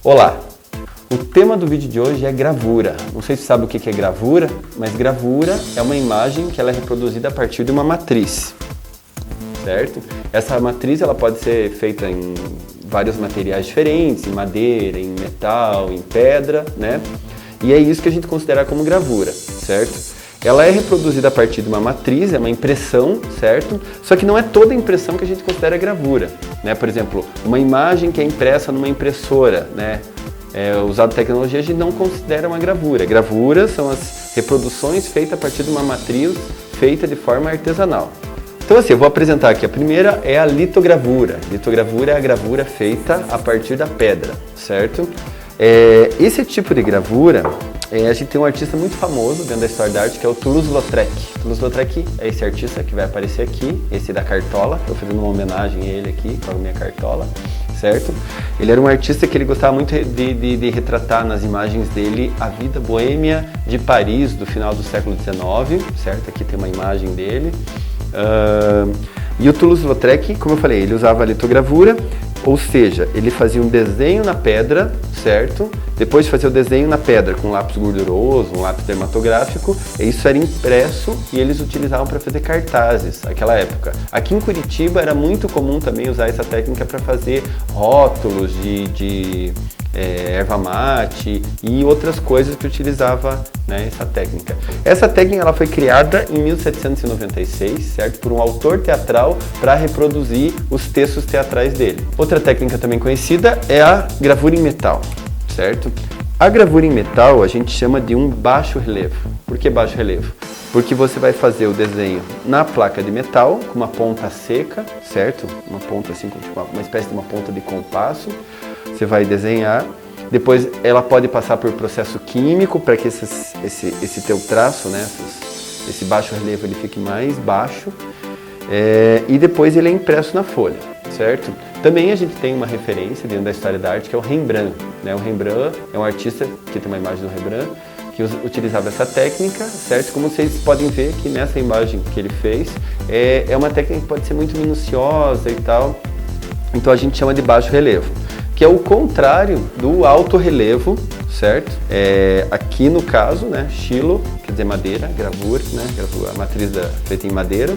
Olá! O tema do vídeo de hoje é gravura. Não sei se você sabe o que é gravura, mas gravura é uma imagem que ela é reproduzida a partir de uma matriz, certo? Essa matriz ela pode ser feita em vários materiais diferentes, em madeira, em metal, em pedra, né? E é isso que a gente considera como gravura, certo? Ela é reproduzida a partir de uma matriz, é uma impressão, certo? Só que não é toda impressão que a gente considera gravura, né? Por exemplo, uma imagem que é impressa numa impressora, né? Usado tecnologia, a gente não considera uma gravura. Gravuras são as reproduções feitas a partir de uma matriz feita de forma artesanal. Então assim, eu vou apresentar aqui. A primeira é a litogravura. Litogravura é a gravura feita a partir da pedra, certo? Esse tipo de gravura, a gente tem um artista muito famoso dentro da história da arte, que é o Toulouse-Lautrec. Toulouse-Lautrec é esse artista que vai aparecer aqui, esse da cartola. Estou fazendo uma homenagem a ele aqui com a minha cartola, certo? Ele era um artista que ele gostava muito de retratar nas imagens dele a vida boêmia de Paris do final do século XIX, certo? Aqui tem uma imagem dele. E o Toulouse-Lautrec, como eu falei, ele usava a litogravura, ou seja, ele fazia um desenho na pedra, certo? Depois de fazer o desenho na pedra com lápis gorduroso, um lápis dermatográfico, isso era impresso e eles utilizavam para fazer cartazes naquela época. Aqui em Curitiba era muito comum também usar essa técnica para fazer rótulos de erva mate e outras coisas que utilizava, né, essa técnica. Essa técnica ela foi criada em 1796, certo? Por um autor teatral para reproduzir os textos teatrais dele. Outra técnica também conhecida é a gravura em metal, certo? A gravura em metal a gente chama de um baixo relevo. Por que baixo relevo? Porque você vai fazer o desenho na placa de metal, com uma ponta seca, certo? Uma ponta assim, tipo uma espécie de uma ponta de compasso. Você vai desenhar, depois ela pode passar por processo químico para que esse teu traço, né, esse baixo relevo ele fique mais baixo, e depois ele é impresso na folha, certo? Também a gente tem uma referência dentro da história da arte que é o Rembrandt, né? O Rembrandt é um artista, que tem uma imagem do Rembrandt, que utilizava essa técnica, certo? Como vocês podem ver aqui nessa imagem que ele fez, é uma técnica que pode ser muito minuciosa e tal, então a gente chama de baixo relevo, que é o contrário do alto relevo, certo? Aqui no caso, né, estilo, quer dizer madeira, gravura, né, a matriz feita em madeira,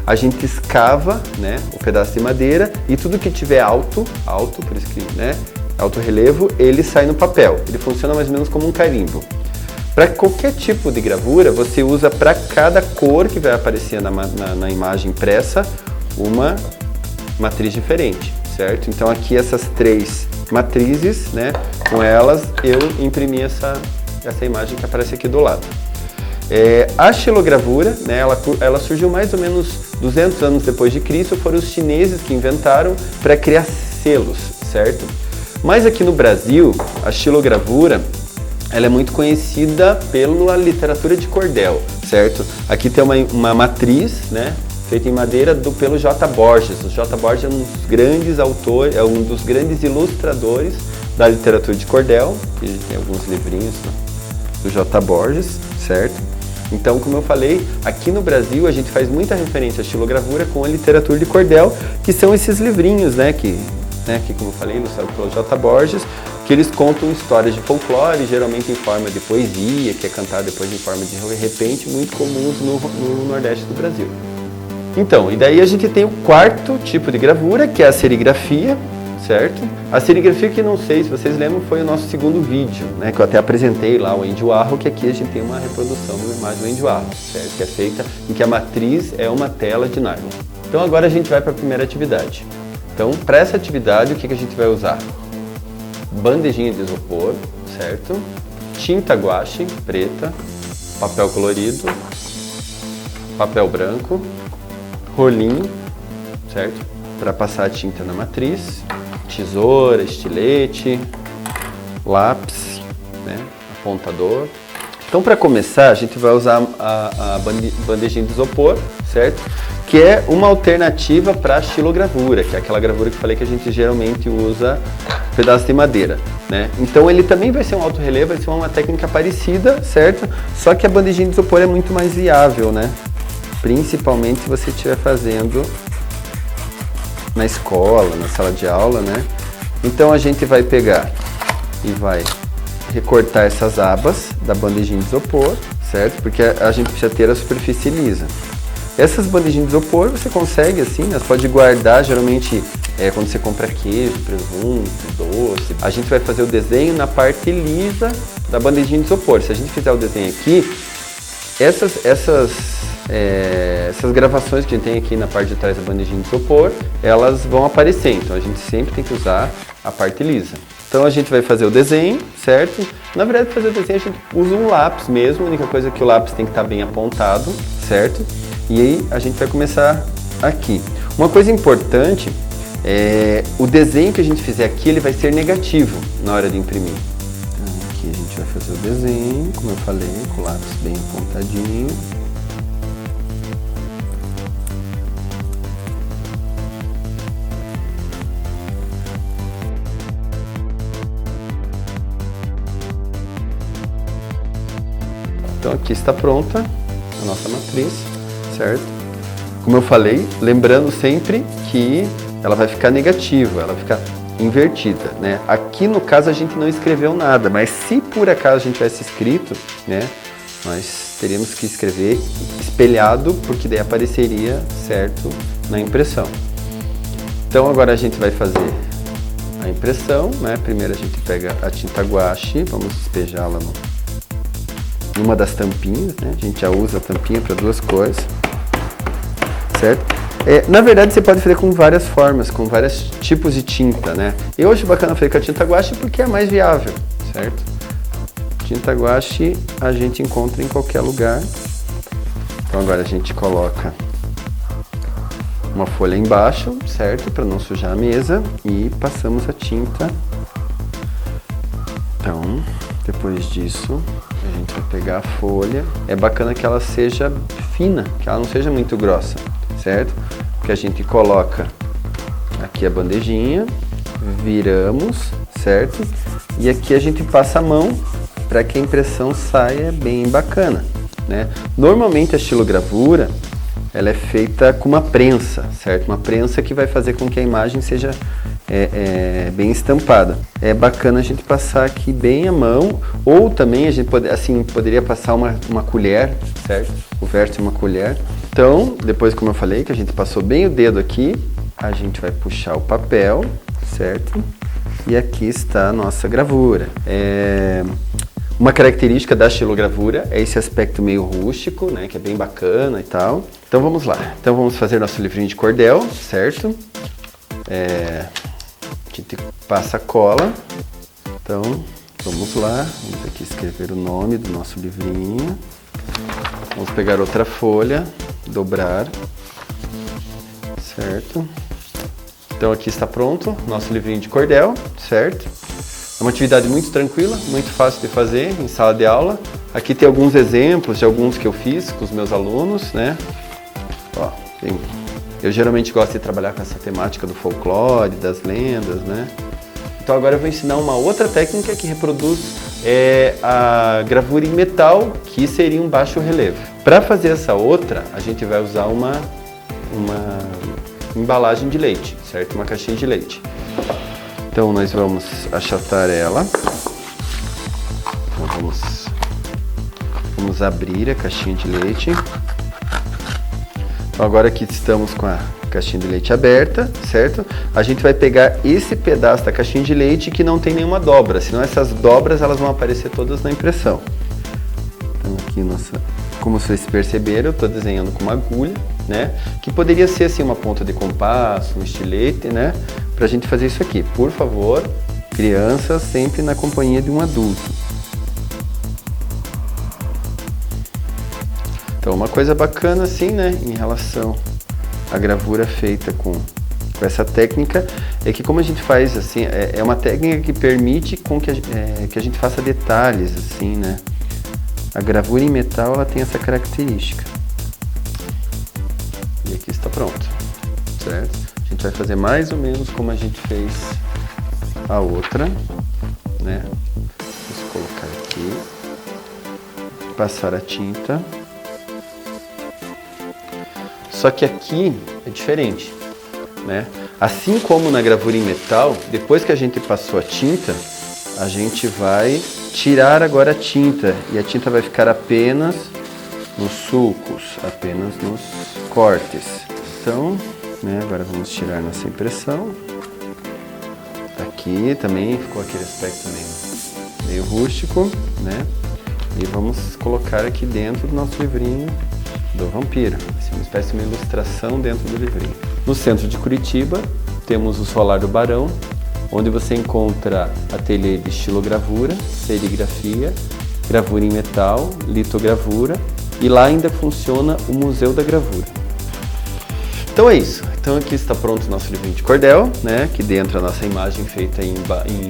a gente escava, né, o pedaço de madeira e tudo que tiver alto, por isso que, né, alto relevo, ele sai no papel, ele funciona mais ou menos como um carimbo. Para qualquer tipo de gravura, você usa para cada cor que vai aparecer na imagem impressa, uma matriz diferente, certo? Então aqui essas três matrizes, né, com elas eu imprimi essa imagem que aparece aqui do lado. A xilogravura, né, ela surgiu mais ou menos 200 anos depois de Cristo, foram os chineses que inventaram para criar selos, certo? Mas aqui no Brasil, a xilogravura, ela é muito conhecida pela literatura de cordel, certo? Aqui tem uma matriz, né, feita em madeira pelo J. Borges. O J. Borges é um dos grandes autores, é um dos grandes ilustradores da literatura de cordel, e tem alguns livrinhos, né, do J. Borges, certo? Então, como eu falei, aqui no Brasil a gente faz muita referência à xilogravura com a literatura de cordel, que são esses livrinhos, né, que como eu falei, ilustrado pelo J. Borges, que eles contam histórias de folclore, geralmente em forma de poesia, que é cantada depois em forma de repente, muito comuns no Nordeste do Brasil. Então, e daí a gente tem o quarto tipo de gravura, que é a serigrafia, certo? A serigrafia, que não sei se vocês lembram, foi o nosso segundo vídeo, né? Que eu até apresentei lá o Andy Warhol, que aqui a gente tem uma reprodução de uma imagem do Andy Warhol, certo? Que é feita em que a matriz é uma tela de nylon. Então agora a gente vai para a primeira atividade. Então, para essa atividade, o que a gente vai usar? Bandejinha de isopor, certo? Tinta guache preta, papel colorido, papel branco, rolinho, certo? Para passar a tinta na matriz, tesoura, estilete, lápis, né? Apontador. Então, para começar, a gente vai usar a bandejinha de isopor, certo? Que é uma alternativa para a xilogravura, que é aquela gravura que eu falei que a gente geralmente usa pedaço de madeira, né? Então ele também vai ser um alto relevo, vai ser uma técnica parecida, certo? Só que a bandejinha de isopor é muito mais viável, né? Principalmente se você estiver fazendo na escola, na sala de aula, né? Então a gente vai pegar e vai recortar essas abas da bandejinha de isopor, certo? Porque a gente precisa ter a superfície lisa. Essas bandejinhas de isopor você consegue assim, né? Você pode guardar, geralmente quando você compra queijo, presunto, doce. A gente vai fazer o desenho na parte lisa da bandejinha de isopor. Se a gente fizer o desenho aqui, essas gravações que a gente tem aqui na parte de trás da bandejinha de isopor, elas vão aparecer. Então a gente sempre tem que usar a parte lisa. Então a gente vai fazer o desenho, certo? Na verdade, para fazer o desenho a gente usa um lápis mesmo, a única coisa é que o lápis tem que estar bem apontado, certo? E aí a gente vai começar aqui. Uma coisa importante é o desenho que a gente fizer aqui, ele vai ser negativo na hora de imprimir. Então aqui a gente vai fazer o desenho, como eu falei, com o lápis bem apontadinho. Então aqui está pronta a nossa matriz, certo? Como eu falei, lembrando sempre que ela vai ficar negativa, ela vai ficar invertida, né? Aqui no caso a gente não escreveu nada, mas se por acaso a gente tivesse escrito, né? Nós teríamos que escrever espelhado, porque daí apareceria certo na impressão. Então agora a gente vai fazer a impressão, né? Primeiro a gente pega a tinta guache, vamos despejá-la numa das tampinhas, né? A gente já usa a tampinha para duas cores, certo? Na verdade, você pode fazer com várias formas, com vários tipos de tinta, né? Eu acho bacana fazer com a tinta guache porque é mais viável, certo? Tinta guache a gente encontra em qualquer lugar. Então agora a gente coloca uma folha embaixo, certo? Para não sujar a mesa e passamos a tinta. Então, depois disso, a gente vai pegar a folha. É bacana que ela seja fina, que ela não seja muito grossa, certo? Porque a gente coloca aqui a bandejinha, viramos, certo? E aqui a gente passa a mão para que a impressão saia bem bacana, né? Normalmente a xilogravura, ela é feita com uma prensa, certo? Uma prensa que vai fazer com que a imagem seja bem estampada. É bacana a gente passar aqui bem a mão, ou também a gente poderia passar uma colher, certo? O verso de uma colher. Então, depois, como eu falei, que a gente passou bem o dedo aqui, a gente vai puxar o papel, certo? E aqui está a nossa gravura. Uma característica da xilogravura é esse aspecto meio rústico, né? Que é bem bacana e tal. Então vamos lá. Então vamos fazer nosso livrinho de cordel, certo? A gente passa a cola. Então, vamos lá. Vamos aqui escrever o nome do nosso livrinho. Vamos pegar outra folha, dobrar, certo? Então aqui está pronto nosso livrinho de cordel, certo? É uma atividade muito tranquila, muito fácil de fazer em sala de aula. Aqui tem alguns exemplos de alguns que eu fiz com os meus alunos, né? Ó, eu geralmente gosto de trabalhar com essa temática do folclore, das lendas, né? Então agora eu vou ensinar uma outra técnica que reproduz a gravura em metal, que seria um baixo relevo. Para fazer essa outra, a gente vai usar uma embalagem de leite, certo? Uma caixinha de leite. Então nós vamos achatar ela. Então vamos abrir a caixinha de leite. Então agora que estamos com a caixinha de leite aberta, certo? A gente vai pegar esse pedaço da caixinha de leite que não tem nenhuma dobra, senão essas dobras elas vão aparecer todas na impressão. Então aqui como vocês perceberam, eu estou desenhando com uma agulha, né? Que poderia ser assim uma ponta de compasso, um estilete, né? Pra gente fazer isso aqui. Por favor, crianças, sempre na companhia de um adulto. Então uma coisa bacana assim, né? Em relação à gravura feita com essa técnica, é que como a gente faz assim, é uma técnica que permite que a gente faça detalhes assim, né? A gravura em metal, ela tem essa característica. E aqui está pronto, certo? A gente vai fazer mais ou menos como a gente fez a outra, né? Vamos colocar aqui, passar a tinta. Só que aqui é diferente, né? Assim como na gravura em metal, depois que a gente passou a tinta, a gente vai tirar agora a tinta e a tinta vai ficar apenas nos sulcos, apenas nos cortes. Então, né, agora vamos tirar nossa impressão. Aqui também ficou aquele aspecto meio rústico, né? E vamos colocar aqui dentro do nosso livrinho do vampiro. Vai ser uma espécie de uma ilustração dentro do livrinho. No centro de Curitiba, temos o Solar do Barão, onde você encontra ateliê de estilogravura, serigrafia, gravura em metal, litogravura, e lá ainda funciona o Museu da Gravura. Então é isso. Então aqui está pronto o nosso livrinho de cordel, né? Aqui dentro a nossa imagem feita em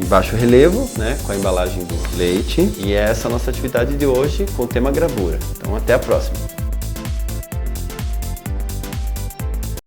baixo relevo, né? Com a embalagem do leite. E essa é a nossa atividade de hoje com o tema gravura. Então até a próxima.